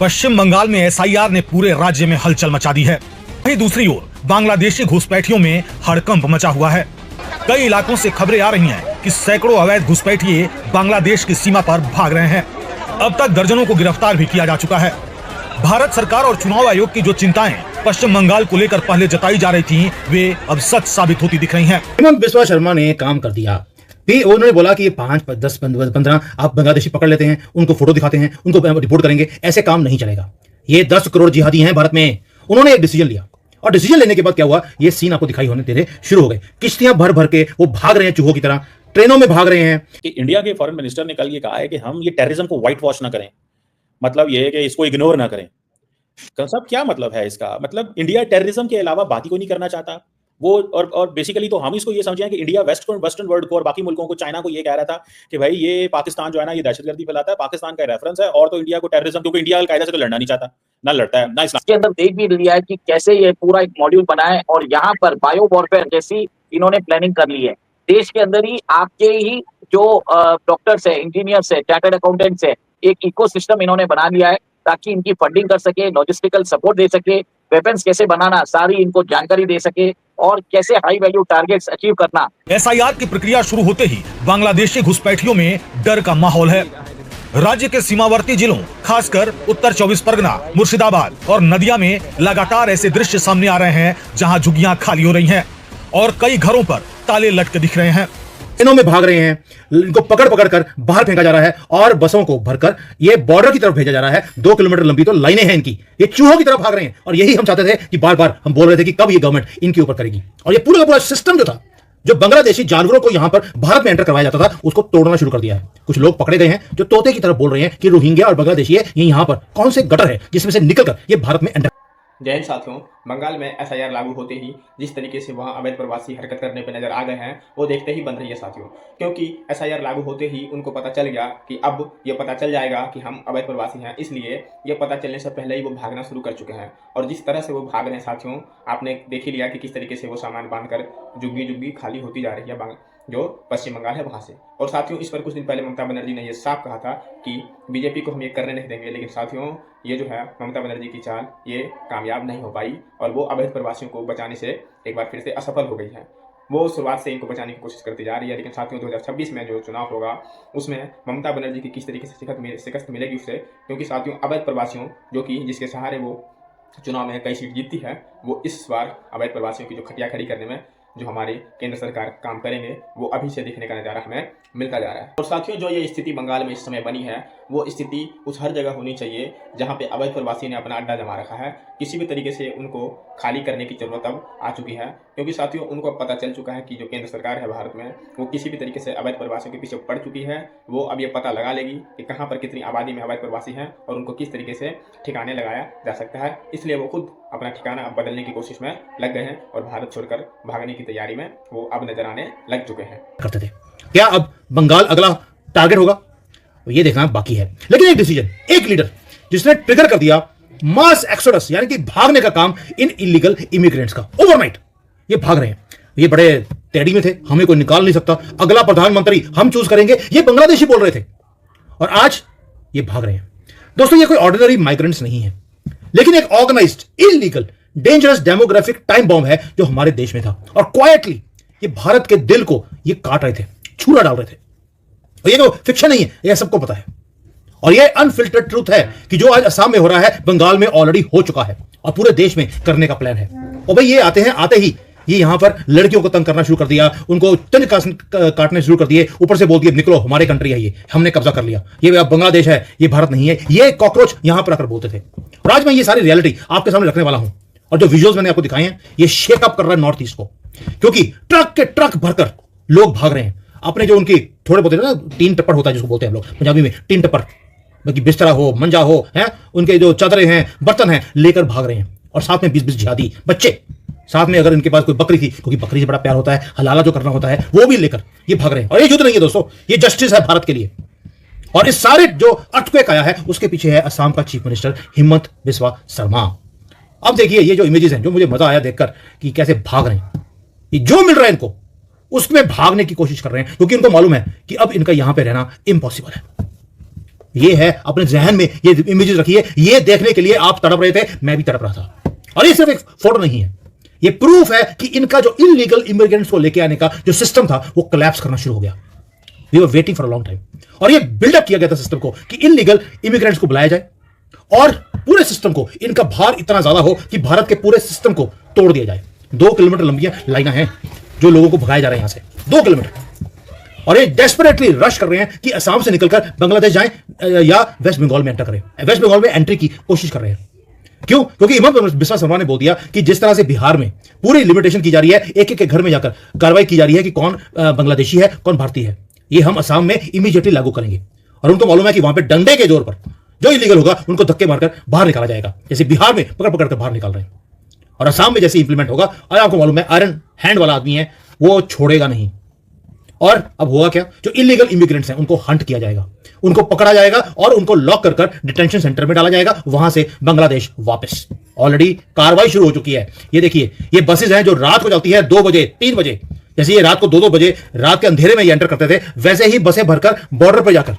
पश्चिम बंगाल में एसआईआर ने पूरे राज्य में हलचल मचा दी है। वहीं दूसरी ओर बांग्लादेशी घुसपैठियों में हड़कंप मचा हुआ है। कई इलाकों से खबरें आ रही हैं कि सैकड़ों अवैध घुसपैठिए बांग्लादेश की सीमा पर भाग रहे हैं। अब तक दर्जनों को गिरफ्तार भी किया जा चुका है। भारत सरकार और चुनाव आयोग की जो चिंताएं पश्चिम बंगाल को लेकर पहले जताई जा रही थी, वे अब सच साबित होती दिख रही हैं। हेमंत बिस्वा शर्मा ने काम कर दिया। उन्होंने बोला कि 5, 10, 15 आप बांग्लादेशी पकड़ लेते हैं, उनको फोटो दिखाते हैं, उनको रिपोर्ट करेंगे। ऐसे काम नहीं चलेगा। ये 10 करोड़ जिहादी हैं भारत में। उन्होंने एक डिसीजन लिया और डिसीजन लेने के बाद क्या हुआ, ये सीन आपको दिखाई होने तेरे शुरू हो गए। किश्तियां भर भर के वो भाग रहे हैं, चूहों की तरह ट्रेनों में भाग रहे हैं। कि इंडिया के फॉरेन मिनिस्टर ने कल ये कहा है कि हम ये टेररिज्म को व्हाइट वॉश ना करें, मतलब ये है कि इसको इग्नोर ना करें। सब क्या मतलब है इसका? मतलब इंडिया टेररिज्म के अलावा बात ही को नहीं करना चाहता वो। और बेसिकली तो हम इसको ये समझे कि इंडिया वेस्टर्न वर्ल्ड को और बाकी मुल्कों को, चाइना को ये कह रहा था कि भाई ये पाकिस्तान जो है ना, ये दहशतगर्दी फैलाता है, पाकिस्तान का रेफरेंस है, और तो इंडिया को टेररिज्म, क्योंकि इंडिया अल-कायदा से तो लड़ना नहीं चाहता, ना लड़ता है ना इस्लाम के अंदर देख भी लिया है कि कैसे ये पूरा एक मॉड्यूल बना है और यहाँ पर बायो वॉरफेयर जैसी इन्होंने प्लानिंग कर ली है। देश के अंदर ही आपके ही जो डॉक्टर्स है, इंजीनियर्स है, चार्टर्ड अकाउंटेंट्स है, एक इकोसिस्टम इन्होंने बना लिया है ताकि इनकी फंडिंग कर सके, लॉजिस्टिकल सपोर्ट दे सके, वेपन्स कैसे बनाना सारी इनको जानकारी दे सके और कैसे हाई वैल्यू टारगेट्स अचीव करना। एसआईआर की प्रक्रिया शुरू होते ही बांग्लादेशी घुसपैठियों में डर का माहौल है। राज्य के सीमावर्ती जिलों, खासकर उत्तर 24 परगना, मुर्शिदाबाद और नदिया में लगातार ऐसे दृश्य सामने आ रहे हैं जहां झुग्गियां खाली हो रही हैं और कई घरों पर ताले लटके दिख रहे हैं। ट्रेनों में भाग रहे हैं, इनको पकड़ पकड़ कर बाहर फेंका जा रहा है और बसों को भरकर ये बॉर्डर की तरफ भेजा जा रहा है। 2 किलोमीटर लंबी तो लाइनें हैं इनकी। ये चूहों की तरफ भाग रहे हैं और यही हम चाहते थे कि बार बार हम बोल रहे थे कि कब ये गवर्नमेंट इनके ऊपर करेगी। और ये पूरा का पूरा सिस्टम जो था, जो बांग्लादेशी जानवरों को यहां पर भारत में एंटर करवाया जाता था, उसको तोड़ना शुरू कर दिया है। कुछ लोग पकड़े गए हैं जो तोते की तरफ बोल रहे हैं कि रोहिंग्या और बांग्लादेशी है, ये यहां पर कौन से गटर है जिसमें से निकलकर ये भारत में एंटर। जय हिंद साथियों, बंगाल में एसआईआर लागू होते ही जिस तरीके से वहां अवैध प्रवासी हरकत करने पर नजर आ गए हैं, वो देखते ही बन रही है साथियों। क्योंकि एसआईआर लागू होते ही उनको पता चल गया कि अब ये पता चल जाएगा कि हम अवैध प्रवासी हैं, इसलिए ये पता चलने से पहले ही वो भागना शुरू कर चुके हैं। और जिस तरह से वो भाग रहे हैं साथियों, आपने देख ही लिया कि किस तरीके से वो सामान बांधकर जुग्गी जुग्गी खाली होती जा रही है जो पश्चिम बंगाल है वहां से। और साथियों, इस पर कुछ दिन पहले ममता बनर्जी ने यह साफ कहा था कि बीजेपी को हम ये करने नहीं देंगे। लेकिन साथियों, ये जो है ममता बनर्जी की चाल ये कामयाब नहीं हो पाई और वो अवैध प्रवासियों को बचाने से एक बार फिर से असफल हो गई है। वो शुरुआत से इनको बचाने की कोशिश करती जा रही है। लेकिन साथियों, 2026 में जो चुनाव होगा उसमें ममता बनर्जी की किस तरीके से शिकस्त मिलेगी उससे, क्योंकि साथियों अवैध प्रवासियों जो कि जिसके सहारे वो चुनाव में कई सीट जीतती है, वो इस बार अवैध प्रवासियों की जो खटिया खड़ी करने में जो हमारी केंद्र सरकार काम करेंगे, वो अभी से देखने का नज़ारा हमें मिलता जा रहा है। और साथियों, जो ये स्थिति बंगाल में इस समय बनी है, वो स्थिति उस हर जगह होनी चाहिए जहां पे अवैध प्रवासी ने अपना अड्डा जमा रखा है। किसी भी तरीके से उनको खाली करने की जरूरत अब आ चुकी है, क्योंकि साथियों उनको अब पता चल चुका है कि जो केंद्र सरकार है भारत में, वो किसी भी तरीके से अवैध प्रवासियों के पीछे पड़ चुकी है। वो अब ये पता लगा लेगी कि कहाँ पर कितनी आबादी में अवैध प्रवासी हैं और उनको किस तरीके से ठिकाने लगाया जा सकता है। इसलिए वो खुद अपना ठिकाना अब बदलने की कोशिश में लग गए हैं और भारत छोड़कर भागने की तैयारी में वो अब नजर आने लग चुके हैं। करते थे क्या अब बंगाल अगला टारगेट होगा, ये देखना बाकी है। लेकिन एक डिसीजन, एक लीडर जिसने ट्रिगर कर दिया मास एक्सोडस, यानी कि भागने का काम इन इलीगल इमिग्रेंट्स का। ओवरनाइट ये भाग रहे हैं। ये बड़े टेढ़ी में थे, हमें कोई निकाल नहीं सकता, अगला प्रधानमंत्री हम चूज करेंगे, ये बांग्लादेशी बोल रहे थे और आज ये भाग रहे हैं। दोस्तों, ये कोई ऑर्डिनरी माइग्रेंट्स नहीं है, लेकिन एक organised illegal dangerous demographic time bomb है जो हमारे देश में था और क्वाइटली ये भारत के दिल को ये काट रहे थे, छुरा डाल रहे थे। और ये तो फिक्शन नहीं है, ये सबको पता है। और ये अनफिल्टर्ड ट्रूथ है कि जो आज असम में हो रहा है, बंगाल में ऑलरेडी हो चुका है और पूरे देश में करने का प्लान है। और भाई ये आते ही ये यहां पर लड़कियों को तंग करना शुरू कर दिया, उनको तंज काटने शुरू कर दिए, ऊपर से बोल दिए निकलो हमारी कंट्री है, ये हमने कब्जा कर लिया, ये बांग्लादेश है, ये भारत नहीं है, ये कॉकरोच यहां पर आकर बोलते थे। और आज मैं ये सारी रियलिटी आपके सामने रखने वाला हूं और जो विजुअल्स मैंने आपको दिखाए हैं, ये शेकअप कर रहा है नॉर्थ ईस्ट को, क्योंकि ट्रक के ट्रक भरकर लोग भाग रहे हैं। अपने जो उनकी थोड़े बहुत ना टीन टप्पर होता है जिसको बोलते हैं हम लोग पंजाबी में, टीन टप्पर, बाकी बिस्तरा हो, मंजा हो, हैं उनके जो चादरें हैं, बर्तन हैं, लेकर भाग रहे हैं। और साथ में 20-20 जिहादी बच्चे साथ में, अगर इनके पास कोई बकरी थी, क्योंकि बकरी से बड़ा प्यार होता है, हलाला जो करना होता है, वो भी लेकर ये भाग रहे हैं। और ये युद्ध नहीं है दोस्तों, ये जस्टिस है भारत के लिए। और इस सारे जो अर्थक्वेक आया है उसके पीछे है असम का चीफ मिनिस्टर हेमंत बिस्वा शर्मा। अब देखिए ये जो इमेजेस हैं, जो मुझे मजा आया देखकर कि कैसे भाग रहे हैं, ये जो मिल रहा है इनको उसमें भागने की कोशिश कर रहे हैं, क्योंकि इनको मालूम है कि अब इनका यहां पे रहना इम्पॉसिबल है। ये है, अपने जहन में ये इमेजेस रखिए, ये देखने के लिए आप तड़प रहे थे, मैं भी तड़प रहा था। और ये सिर्फ एक फोटो नहीं है, ये प्रूफ है कि इनका जो इलीगल इमिग्रेंट्स को लेके आने का जो सिस्टम था वो कोलैप्स करना शुरू हो गया। We were waiting for a long time. और ये बिल्डअप किया गया था सिस्टम को कि इलीगल इमिग्रेंट्स को बुलाया जाए और पूरे सिस्टम को इनका भार इतना ज्यादा हो कि भारत के पूरे सिस्टम को तोड़ दिया जाए। 2 किलोमीटर लंबी लाइना है जो लोगों को भगाए जा रहे हैं यहां से, 2 किलोमीटर। और ये डेस्परेटली रश कर रहे हैं कि असम से निकलकर बांग्लादेश जाएं या वेस्ट बंगाल में एंटर करें, वेस्ट बंगाल में एंट्री की कोशिश कर रहे हैं। क्यों? क्योंकि हिमंत बिस्वा शर्मा ने बोल दिया कि जिस तरह से बिहार में पूरी लिमिटेशन की जा रही है, एक एक के घर में जाकर कार्रवाई की जा रही है कि कौन बांग्लादेशी है कौन भारतीय है, ये हम असम में इमीडिएटली लागू करेंगे। और उनको मालूम है कि वहां पे डंडे के जोर पर जो इलीगल होगा उनको धक्के मारकर बाहर निकाला जाएगा, जैसे बिहार में पकड़ पकड़ कर बाहर निकाल रहे हैं। और असम में जैसे इंप्लीमेंट होगा, और आपको मालूम है आयरन हैंड वाला आदमी है, वो छोड़ेगा नहीं। और अब होगा क्या, जो इलीगल इमिग्रेंट्स हैं उनको हंट किया जाएगा, उनको पकड़ा जाएगा और उनको लॉक कर डिटेंशन सेंटर में डाला जाएगा, वहां से बांग्लादेश वापस। ऑलरेडी कार्रवाई शुरू हो चुकी है। ये देखिए, ये बसेज हैं जो रात को चलती है 2 बजे 3 बजे, जैसे ये रात को 2-2 बजे रात के अंधेरे में ये एंटर करते थे, वैसे ही बसें भरकर बॉर्डर पर जाकर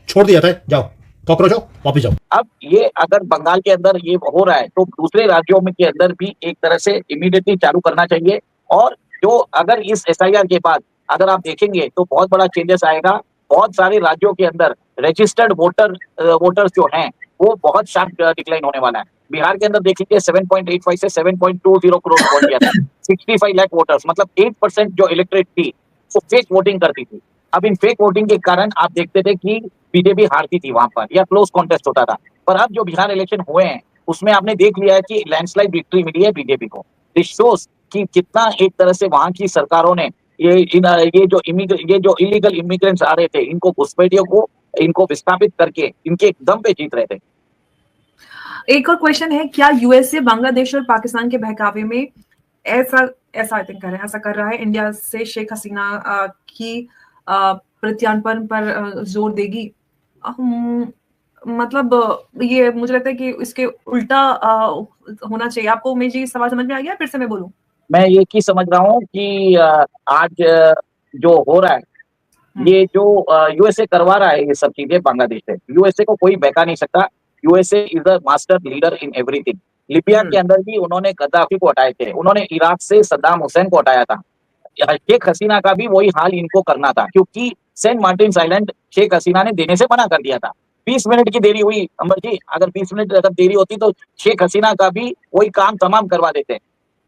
छोड़ दिया जाता है, जाओ कॉकरोच हो वापस जाओ। अब ये अगर बंगाल के अंदर ये हो रहा है तो दूसरे राज्यों में के अंदर भी एक तरह से इमीडिएटली चालू करना चाहिए। और जो अगर इस एसआईआर के बाद अगर आप देखेंगे तो बहुत बड़ा चेंजेस आएगा। बहुत सारे राज्यों के अंदर रजिस्टर्ड वोटर्स जो हैं वो बहुत शार्प डिक्लाइन होने वाला है। बिहार के अंदर देख लीजिए 7.85 से 7.20 करोड़ वोट दिया था। 65 लाख वोटर्स, मतलब 8% जो इलेक्ट्रेट थी वो फेक वोटिंग करती थी। अब इन फेक वोटिंग के कारण आप देखते थे कि बीजेपी हारती थी वहां पर, या क्लोज कॉन्टेस्ट होता था। पर अब जो बिहार इलेक्शन हुए हैं उसमें आपने देख लिया है कि लैंडस्लाइड विक्ट्री मिली है बीजेपी को। दिस शोज कि कितना एक तरह से वहां की सरकारों ने ये जो इलीगल इमिग्रेंट्स आ रहे थे, इनको घुसपैठियों को इनको विस्थापित करके इनके दम पे जीत रहे थे। एक और क्वेश्चन है, क्या यूएसए बांग्लादेश और पाकिस्तान के बहकावे में ऐसा आई थिंक कर रहे हैं, ऐसा कर रहा है, इंडिया से शेख हसीना की प्रत्यार्पण पर जोर देगी? मतलब ये मुझे लगता है कि इसके उल्टा होना चाहिए। आपको मेरी सवाल समझ में आ गया? फिर से मैं बोलूं? मैं ये की समझ रहा हूँ कि आज जो हो रहा है, ये जो यूएसए करवा रहा है ये सब चीजें बांग्लादेश से, यूएसए को कोई बहका नहीं सकता। USA is a master leader in everything. Libya के अंदर भी उन्होंने गद्दाफी को हटाए थे, उन्होंने इराक से सद्दाम हुसैन को हटाया था। शेख हसीना का भी वही हाल इनको करना था, क्योंकि Saint Martin island Sheikh Hasina ने देने से मना कर दिया था। 20 मिनट की देरी हुई अमर जी, अगर 20 मिनट अगर देरी होती तो शेख हसीना का भी वही काम तमाम करवा देते।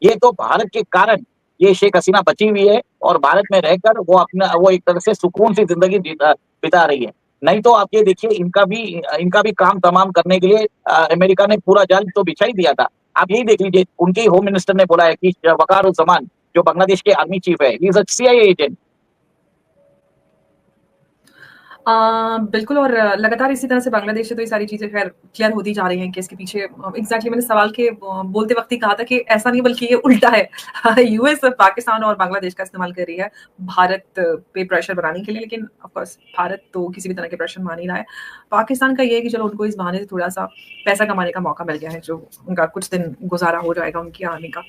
ये तो भारत के कारण ये शेख हसीना बची हुई है और भारत में रहकर वो एक तरह से सुकून से जिंदगी बिता रही है। नहीं तो आप ये देखिए, इनका भी काम तमाम करने के लिए अमेरिका ने पूरा जाल तो बिछा ही दिया था। आप यही देख लीजिए, उनके होम मिनिस्टर ने बोला है कि वकारुज्जमान जो बांग्लादेश के आर्मी चीफ है, he is a CIA agent. बिल्कुल। और लगातार इसी तरह से बांग्लादेश से तो ये सारी चीजें खैर क्लियर होती जा रही हैं कि इसके पीछे एग्जैक्टली मैंने सवाल के बोलते वक्त ही कहा था कि ऐसा नहीं बल्कि ये उल्टा है। यूएस पाकिस्तान और बांग्लादेश का इस्तेमाल कर रही है भारत पे प्रेशर बनाने के लिए, लेकिन ऑफ कोर्स भारत तो किसी भी तरह के प्रेशर मान ही रहा है। पाकिस्तान का ये है कि चलो उनको इस बहाने से थोड़ा सा पैसा कमाने का मौका मिल गया है, जो उनका कुछ दिन गुजारा हो जाएगा उनके आने का।